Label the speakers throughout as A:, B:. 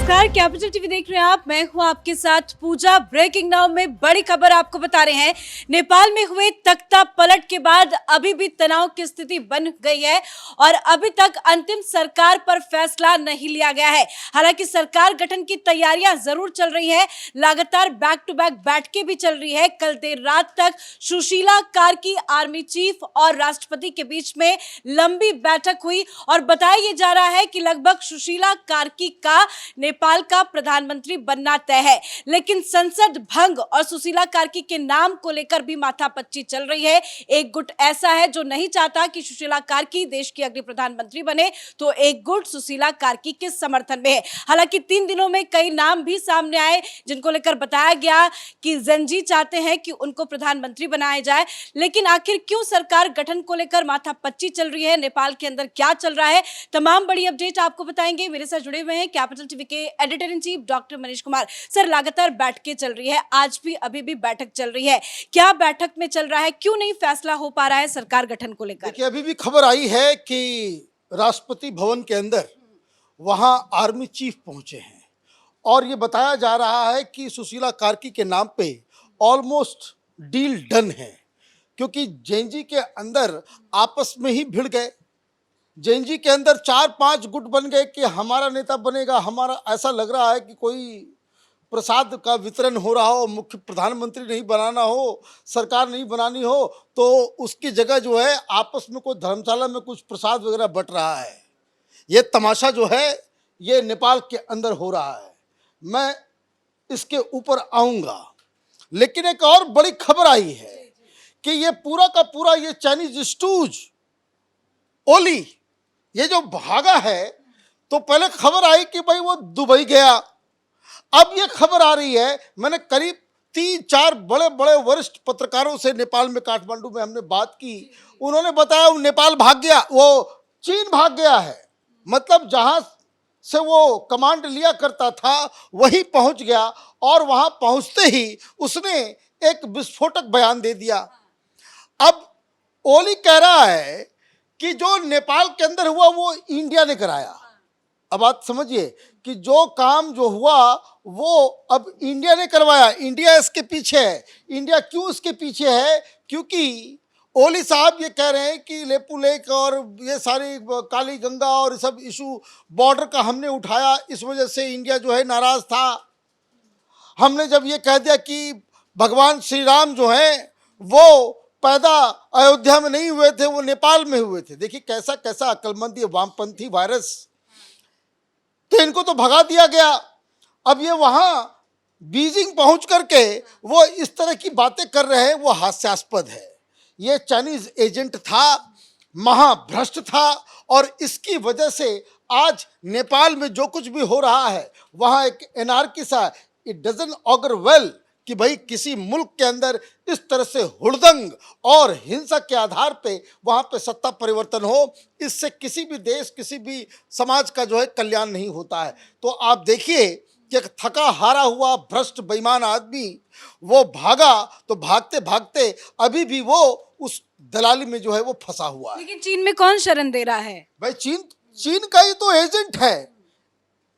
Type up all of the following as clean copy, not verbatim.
A: नमस्कार, capital TV देख रहे हैं आप। मैं हूं आपके साथ पूजा। ब्रेकिंग नाउ में बड़ी खबर आपको बता रहे हैं। नेपाल में हुए तख्ता पलट के बाद अभी भी तनाव की स्थिति बन गई है और अभी तक अंतिम सरकार पर फैसला नहीं लिया गया है। हालांकि सरकार गठन की तैयारियां जरूर चल रही है, लगातार बैक टू बैक बैठकें भी चल रही है। कल देर रात तक सुशीला कार्की, आर्मी चीफ और राष्ट्रपति के बीच में लंबी बैठक हुई और बताया यह जा रहा है कि लगभग सुशीला कार्की का नेपाल का प्रधानमंत्री बनना तय है। लेकिन संसद भंग और सुशीला कार्की के नाम को लेकर भी माथापच्ची चल रही है। एक गुट ऐसा है जो नहीं चाहता कि सुशीला कार्की देश की अगली प्रधानमंत्री बने, तो एक गुट सुशीला कार्की के समर्थन में है। हालांकि 3 दिनों में कई नाम भी सामने आए जिनको लेकर बताया गया कि जंजी चाहते हैं कि उनको प्रधानमंत्री बनाया जाए। लेकिन आखिर क्यों सरकार गठन को लेकर माथापच्ची चल रही है, नेपाल के अंदर क्या चल रहा है, तमाम बड़ी अपडेट आपको बताएंगे। मेरे साथ जुड़े हुए हैं कैपिटल टीवी के editor in chief doctor Manish Kumar. Sir, लगातार बैठकें चल रही है, आज भी अभी भी बैठक चल रही है, क्या बैठक में चल रहा है, क्यों नहीं फैसला हो पा रहा है सरकार गठन को लेकर?
B: देखिए, अभी भी खबर आई है कि राष्ट्रपति भवन के अंदर वहां आर्मी चीफ पहुंचे हैं और ये बताया जा रहा है कि सुशीला कार्की के नाम पे ऑलमोस्ट डील डन है, क्योंकि जेएनजी के अंदर आपस में ही भिड़ गए। जेएनजी के अंदर 4-5 गुट बन गए कि हमारा नेता बनेगा, हमारा। ऐसा लग रहा है कि कोई प्रसाद का वितरण हो रहा हो, मुख्य प्रधानमंत्री नहीं बनाना हो, सरकार नहीं बनानी हो, तो उसकी जगह जो है आपस में कोई धर्मशाला में कुछ प्रसाद वगैरह बंट रहा है। ये तमाशा जो है ये नेपाल के अंदर हो रहा है। मैं इसके ऊपर आऊँगा, लेकिन एक और बड़ी खबर आई है कि ये पूरा का पूरा ये चाइनीज स्टूज ओली ये जो भागा है, तो पहले खबर आई कि भाई वो दुबई गया। अब ये खबर आ रही है, मैंने करीब 3-4 बड़े बड़े वरिष्ठ पत्रकारों से नेपाल में, काठमांडू में हमने बात की। उन्होंने बताया वो नेपाल भाग गया, वो चीन भाग गया है। मतलब जहां से वो कमांड लिया करता था वहीं पहुंच गया और वहां पहुंचते ही उसने एक विस्फोटक बयान दे दिया। अब ओली कह रहा है कि जो नेपाल के अंदर हुआ वो इंडिया ने कराया। अब बात समझिए कि जो काम जो हुआ वो अब इंडिया ने करवाया, इंडिया इसके पीछे है। इंडिया क्यों इसके पीछे है? क्योंकि ओली साहब ये कह रहे हैं कि लेपू लेक और ये सारी काली गंगा और सब इशू बॉर्डर का हमने उठाया, इस वजह से इंडिया जो है नाराज था। हमने जब ये कह दिया कि भगवान श्री राम जो हैं वो पैदा अयोध्या में नहीं हुए थे, वो नेपाल में हुए थे। देखिए कैसा कैसा अक्लमंदी वामपंथी वायरस, तो इनको तो भगा दिया गया। अब ये वहां बीजिंग पहुंच करके वो इस तरह की बातें कर रहे हैं, वो हास्यास्पद है। ये चाइनीज एजेंट था, महाभ्रष्ट था, और इसकी वजह से आज नेपाल में जो कुछ भी हो रहा है वहां एक एनार्की सा, इट डजंट ऑगर वेल कि भाई किसी मुल्क के अंदर इस तरह से हुड़दंग और हिंसा के आधार पे वहाँ पे सत्ता परिवर्तन हो। इससे किसी भी देश, किसी भी समाज का जो है कल्याण नहीं होता है। तो आप देखिए कि एक थका हारा हुआ भ्रष्ट बेईमान आदमी वो भागा, तो भागते भागते अभी भी वो उस दलाली में जो है वो फंसा हुआ है।
A: लेकिन चीन में कौन शरण दे रहा है?
B: भाई चीन का ही तो एजेंट है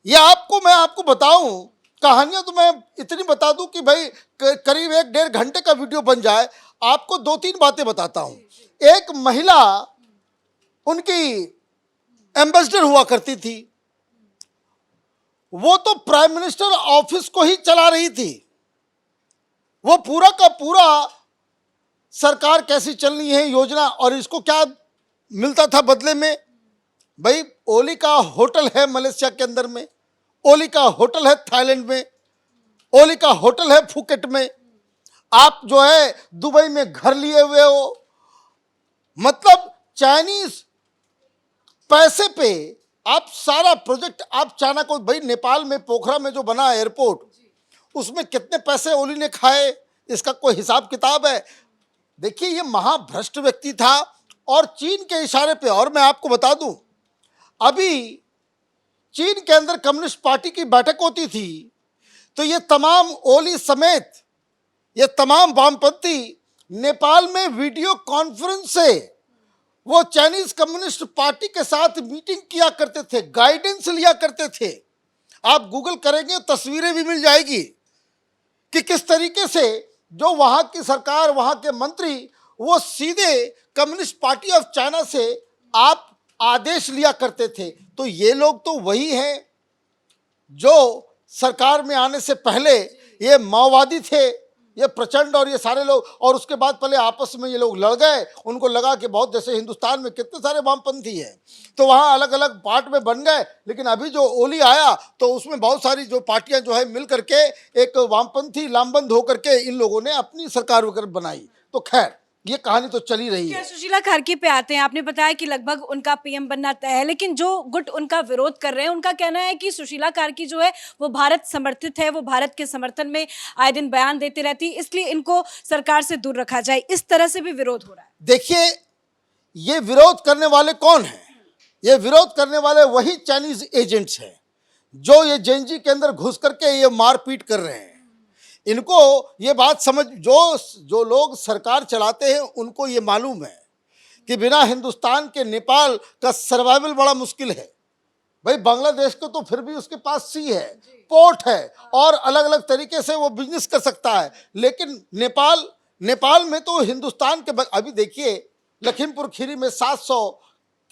B: ये। मैं आपको बताऊं कहानियां, तो मैं इतनी बता दूं कि भाई करीब 1-1.5 घंटे का वीडियो बन जाए। आपको 2-3 बातें बताता हूं। एक महिला उनकी एम्बेसडर हुआ करती थी, वो तो प्राइम मिनिस्टर ऑफिस को ही चला रही थी। वो पूरा का पूरा सरकार कैसी चलनी है योजना, और इसको क्या मिलता था बदले में? भाई ओली का होटल है मलेशिया के अंदर में, ओली का होटल है थाईलैंड में, ओली का होटल है फुकेट में, आप जो है दुबई में घर लिए हुए हो। मतलब चाइनीज पैसे पे आप सारा प्रोजेक्ट, आप चाइना को, भाई नेपाल में पोखरा में जो बना एयरपोर्ट, उसमें कितने पैसे ओली ने खाए, इसका कोई हिसाब किताब है? देखिए ये महाभ्रष्ट व्यक्ति था और चीन के इशारे पे। और मैं आपको बता दूं, अभी चीन के अंदर कम्युनिस्ट पार्टी की बैठक होती थी, तो ये तमाम ओली समेत ये तमाम वामपंथी नेपाल में वीडियो कॉन्फ्रेंस से वो चाइनीज कम्युनिस्ट पार्टी के साथ मीटिंग किया करते थे, गाइडेंस लिया करते थे। आप गूगल करेंगे तस्वीरें भी मिल जाएगी कि किस तरीके से जो वहां की सरकार, वहां के मंत्री, वो सीधे कम्युनिस्ट पार्टी ऑफ चाइना से आप आदेश लिया करते थे। तो ये लोग तो वही हैं जो सरकार में आने से पहले ये माओवादी थे, ये प्रचंड और ये सारे लोग, और उसके बाद पहले आपस में ये लोग लड़ गए। उनको लगा कि बहुत, जैसे हिंदुस्तान में कितने सारे वामपंथी हैं, तो वहाँ अलग अलग पार्ट में बन गए। लेकिन अभी जो ओली आया तो उसमें बहुत सारी जो पार्टियां जो है मिल करके एक वामपंथी लामबंद होकर के इन लोगों ने अपनी सरकार वगैरह बनाई। तो खैर ये कहानी तो चली रही
A: क्या
B: है।
A: सुशीला कार्की पे आते हैं, आपने बताया कि लगभग उनका पीएम बनना तय है, लेकिन जो गुट उनका विरोध कर रहे हैं उनका कहना है कि सुशीला कार्की जो है वो भारत समर्थित है, वो भारत के समर्थन में आए दिन बयान देते रहती है, इसलिए इनको सरकार से दूर रखा जाए। इस तरह से भी विरोध हो रहा है।
B: देखिए, ये विरोध करने वाले कौन हैं? ये विरोध करने वाले वही चाइनीज एजेंट्स हैं जो ये जेएनजी के अंदर घुस करके ये मारपीट कर रहे हैं। इनको ये बात समझ, जो लोग सरकार चलाते हैं उनको ये मालूम है कि बिना हिंदुस्तान के नेपाल का सर्वाइवल बड़ा मुश्किल है। भाई बांग्लादेश को तो फिर भी उसके पास सी है, पोर्ट है और अलग अलग तरीके से वो बिजनेस कर सकता है, लेकिन नेपाल में तो हिंदुस्तान के अभी देखिए लखीमपुर खीरी में 700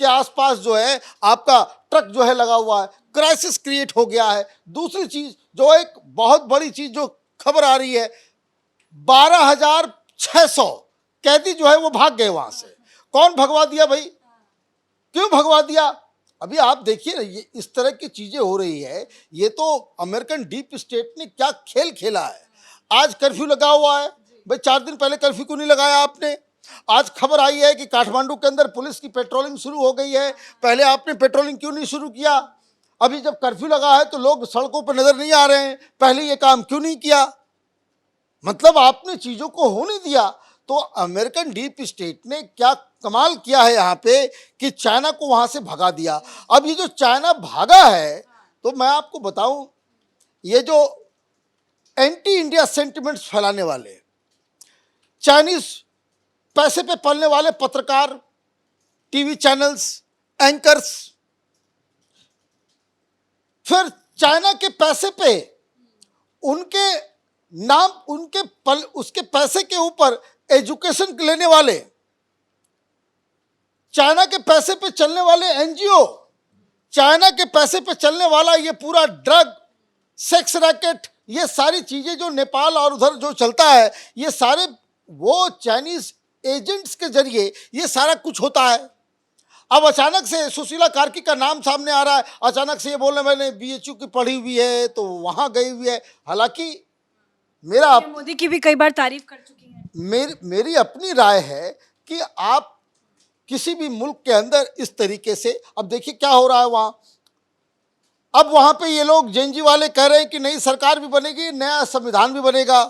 B: के आसपास जो है आपका ट्रक जो है लगा हुआ है, क्राइसिस क्रिएट हो गया है। दूसरी चीज जो एक बहुत बड़ी चीज जो खबर आ रही है, 12,600 कैदी जो है वो भाग गए वहां से। कौन भगवा दिया भाई? क्यों भगवा दिया? अभी आप देखिए ना, ये इस तरह की चीजें हो रही है। ये तो अमेरिकन डीप स्टेट ने क्या खेल खेला है। आज कर्फ्यू लगा हुआ है भाई, 4 दिन पहले कर्फ्यू क्यों नहीं लगाया आपने? आज खबर आई है कि काठमांडू के अंदर पुलिस की पेट्रोलिंग शुरू हो गई है, पहले आपने पेट्रोलिंग क्यों नहीं शुरू किया? अभी जब कर्फ्यू लगा है तो लोग सड़कों पर नजर नहीं आ रहे हैं, पहले ये काम क्यों नहीं किया? मतलब आपने चीजों को होने दिया। तो अमेरिकन डीप स्टेट ने क्या कमाल किया है यहाँ पे कि चाइना को वहां से भगा दिया। अब ये जो चाइना भागा है, तो मैं आपको बताऊं, ये जो एंटी इंडिया सेंटिमेंट्स फैलाने वाले चाइनीज पैसे पे पलने वाले पत्रकार, टीवी चैनल्स, एंकर्स, फिर चाइना के पैसे पे उनके नाम, उसके पैसे के ऊपर एजुकेशन लेने वाले, चाइना के पैसे पे चलने वाले एनजीओ, चाइना के पैसे पे चलने वाला ये पूरा ड्रग, सेक्स रैकेट, ये सारी चीजें जो नेपाल और उधर जो चलता है, ये सारे वो चाइनीज एजेंट्स के जरिए ये सारा कुछ होता है। अब अचानक से सुशीला कार्की का नाम सामने आ रहा है, अचानक से ये बोल रहे मैंने बीएचयू की पढ़ी हुई है तो वहां गई हुई है। हालांकि
A: मोदी की भी कई बार तारीफ कर चुकी हैं।
B: मेरी अपनी राय है कि आप किसी भी मुल्क के अंदर इस तरीके से, अब देखिए क्या हो रहा है वहां। अब वहां पे ये लोग जेएनजी वाले कह रहे हैं कि नई सरकार भी बनेगी, नया संविधान भी बनेगा।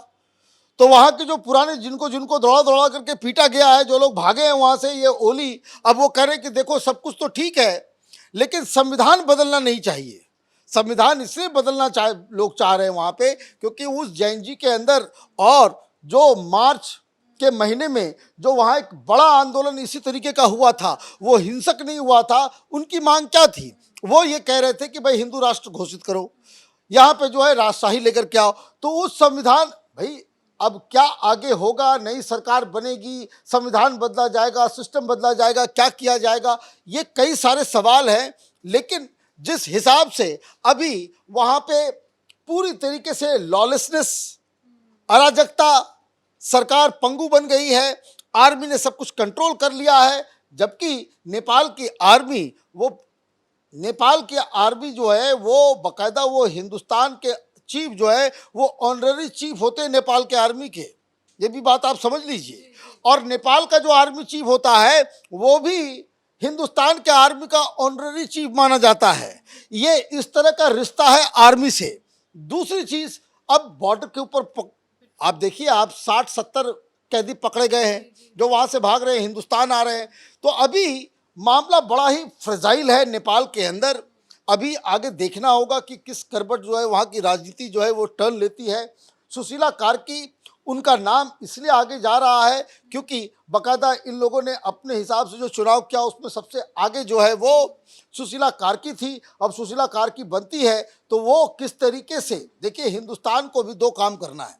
B: तो वहां के जो पुराने जिनको दौड़ा दौड़ा करके पीटा गया है, जो लोग भागे हैं वहां से, ये ओली, अब वो कह रहे हैं कि देखो सब कुछ तो ठीक है लेकिन संविधान बदलना नहीं चाहिए। संविधान इसलिए बदलना लोग चाह रहे हैं वहां पे क्योंकि उस जेएनजी के अंदर, और जो मार्च के महीने में जो वहां एक बड़ा आंदोलन इसी तरीके का हुआ था, वो हिंसक नहीं हुआ था। उनकी मांग क्या थी? वो ये कह रहे थे कि भाई हिंदू राष्ट्र घोषित करो, यहाँ पे जो है राजशाही लेकर के आओ। तो उस संविधान, भाई अब क्या आगे होगा, नई सरकार बनेगी, संविधान बदला जाएगा, सिस्टम बदला जाएगा, क्या किया जाएगा, ये कई सारे सवाल हैं। लेकिन जिस हिसाब से अभी वहां पे पूरी तरीके से लॉलेसनेस, अराजकता, सरकार पंगु बन गई है, आर्मी ने सब कुछ कंट्रोल कर लिया है, जबकि नेपाल की आर्मी जो है वो बकायदा वो हिंदुस्तान के चीफ जो है वो ऑनररी चीफ होते हैं नेपाल के आर्मी के, ये भी बात आप समझ लीजिए। और नेपाल का जो आर्मी चीफ होता है वो भी हिंदुस्तान के आर्मी का ऑनररी चीफ माना जाता है। ये इस तरह का रिश्ता है आर्मी से। दूसरी चीज, अब बॉर्डर के ऊपर आप देखिए, आप 60-70 कैदी पकड़े गए हैं जो वहां से भाग रहे हैं, हिंदुस्तान आ रहे हैं। तो अभी मामला बड़ा ही फ्रेजाइल है नेपाल के अंदर। अभी आगे देखना होगा कि किस करवट जो है वहाँ की राजनीति जो है वो टर्न लेती है। सुशीला कार्की उनका नाम इसलिए आगे जा रहा है क्योंकि बाकायदा इन लोगों ने अपने हिसाब से जो चुनाव किया उसमें सबसे आगे जो है वो सुशीला कार्की थी। अब सुशीला कार्की बनती है तो वो किस तरीके से, देखिए हिंदुस्तान को भी दो काम करना है।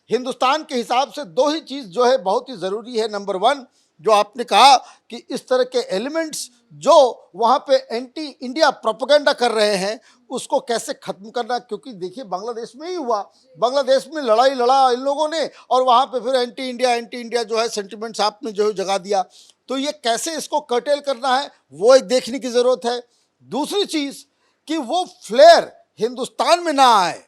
B: हिंदुस्तान के हिसाब से दो ही चीज़ जो है बहुत ही ज़रूरी है। नंबर वन, जो आपने कहा कि इस तरह के एलिमेंट्स जो वहाँ पे एंटी इंडिया प्रोपेगेंडा कर रहे हैं उसको कैसे खत्म करना, क्योंकि देखिए बांग्लादेश में ही हुआ, बांग्लादेश में लड़ाई लड़ा इन लोगों ने और वहाँ पे फिर एंटी इंडिया जो है सेंटिमेंट्स आपने जो है जगा दिया। तो ये कैसे इसको कर्टेल करना है वो एक देखने की ज़रूरत है। दूसरी चीज़ कि वो फ्लेयर हिंदुस्तान में ना आए,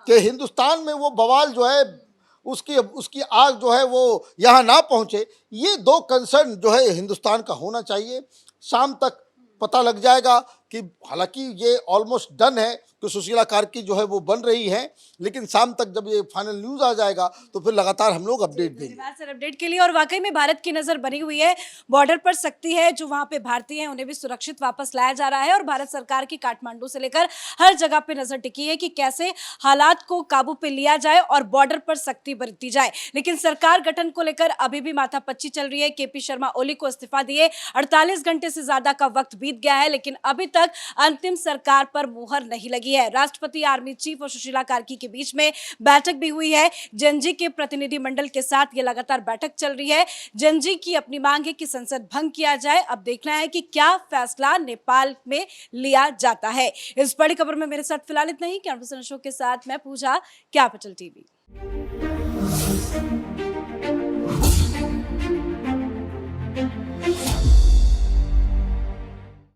B: कि हिंदुस्तान में वो बवाल जो है उसकी आग जो है वो यहाँ ना पहुँचे। ये दो कंसर्न जो है हिंदुस्तान का होना चाहिए। शाम तक पता लग जाएगा कि हालांकि ये ऑलमोस्ट डन है कि सुशीला कार्की जो है वो बन रही है, लेकिन शाम तक जब ये फाइनल न्यूज़ आ जाएगा तो फिर लगातार हम लोग अपडेट देंगे।
A: धन्यवाद सर अपडेट के लिए। और वाकई में भारत की नजर बनी हुई है, बॉर्डर पर सख्ती है, जो वहां पे भारतीय हैं उन्हें भी सुरक्षित वापस लाया जा रहा है और भारत सरकार की काठमांडू से लेकर हर जगह पे नजर टिकी है कि कैसे हालात को काबू पे लिया जाए और बॉर्डर पर सख्ती बरती जाए। लेकिन सरकार गठन को लेकर अभी भी माथापच्ची चल रही है। केपी शर्मा ओली को इस्तीफा दिए 48 घंटे से ज्यादा का वक्त बीत गया है, लेकिन अभी तक अंतिम सरकार पर मुहर नहीं लगी है। राष्ट्रपति, आर्मी चीफ और सुशीला कार्की के बीच में बैठक भी हुई है। जेएनजी के प्रतिनिधि मंडल के साथ ये लगातार बैठक चल रही है। जेएनजी की अपनी मांग है कि संसद भंग किया जाए। अब देखना है कि क्या फैसला नेपाल में लिया जाता है। इस बड़ी खबर में मेरे साथ फिलहाल इतना ही। कैमरा पर्सन अशोक के साथ मैं पूजा, कैपिटल टीवी।